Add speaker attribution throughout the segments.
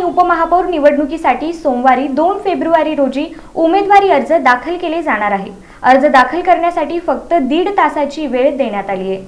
Speaker 1: उपमहापौर निवडणुकीसाठी सोमवारी 2 फेब्रुवारी रोजी उमेदवारी अर्ज दाखल केले जाणार आहे। अर्ज दाखल करण्यासाठी फक्त 1.5 तासाची वेळ देण्यात आली आहे।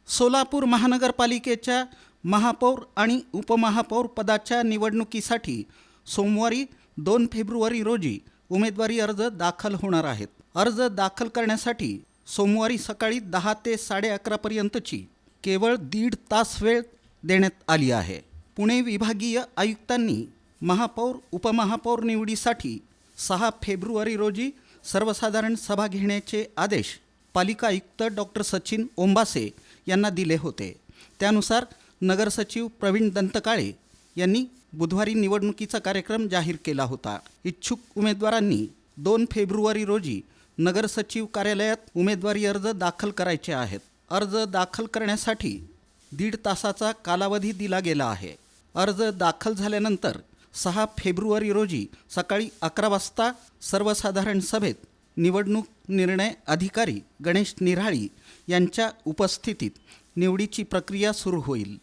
Speaker 2: सोलापूर महानगरपालिकेच्या महापौर आणि उपमहापौर पदाच्या निवडणुकीसाठी सोमवारी 2 फेब्रुवारी रोजी उमेदवारी अर्ज दाखल होणार आहेत। अर्ज दाखल करण्यासाठी सोमवारी सकाळी 10 ते 11:30 पर्यंतची केवळ 1.5 तास वेळ देण्यात आली आहे। पुणे विभागीय आयुक्तांनी महापौर उपमहापौर निवडीसाठी 6 फेब्रुवारी रोजी सर्वसाधारण सभा घेण्याचे आदेश पालिका आयुक्त डॉक्टर सचिन ओंबासे यांना दिले होते। त्यानुसार नगरसचिव प्रवीण दंतकाळे यांनी बुधवारी निवडणुकीचा कार्यक्रम जाहीर केला होता। इच्छुक उमेदवारांनी 2 फेब्रुवारी रोजी नगरसचिव कार्यालयात उमेदवारी अर्ज दाखल करायचे आहेत। अर्ज दाखल करण्यासाठी 1.5 तासाचा कालावधी दिला गेला आहे। अर्ज दाखल झाल्यानंतर 6 फेब्रुवारी रोजी सकाळी 11 वाजता सर्वसाधारण सभेत निवडणूक निर्णय अधिकारी गणेश निराळी यांच्या उपस्थितीत निवडीची प्रक्रिया सुरू होईल।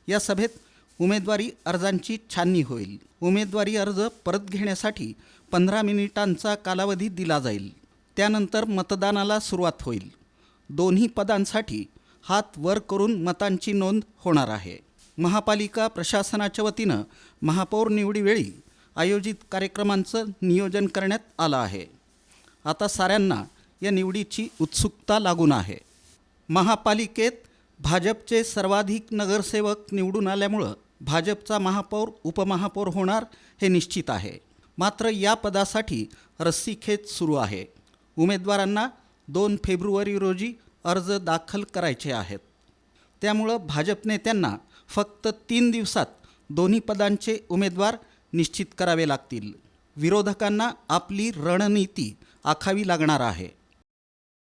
Speaker 2: या सभेत उमेदवारी अर्जांची छाननी होईल। उमेदवारी अर्ज परत घेण्यासाठी 15 मिनिटांचा कालावधी दिला जाईल। त्यानंतर मतदानाला सुरुवात होईल। दोन्ही पदांसाठी हात वर करून मतांची नोंद होणार आहे। महापालिका प्रशासनाच्या वतीनं महापौर निवडीवेळी आयोजित कार्यक्रमांचं नियोजन करण्यात आलं आहे। आता साऱ्यांना या निवडीची उत्सुकता लागून आहे। महापालिकेत भाजपचे सर्वाधिक नगरसेवक निवडून आल्यामुळं भाजपचा महापौर उपमहापौर होणार हे निश्चित आहे। मात्र या पदासाठी रस्सीखेच सुरू आहे। उमेदवारांना 2 फेब्रुवारी रोजी अर्ज दाखल करायचे आहेत। त्यामुळं भाजप नेत्यांना फक्त 3 दिवसात दोन्ही पदांचे उमेदवार निश्चित करावे लागतील। विरोधकांना आपली रणनीती आखावी लागणार आहे।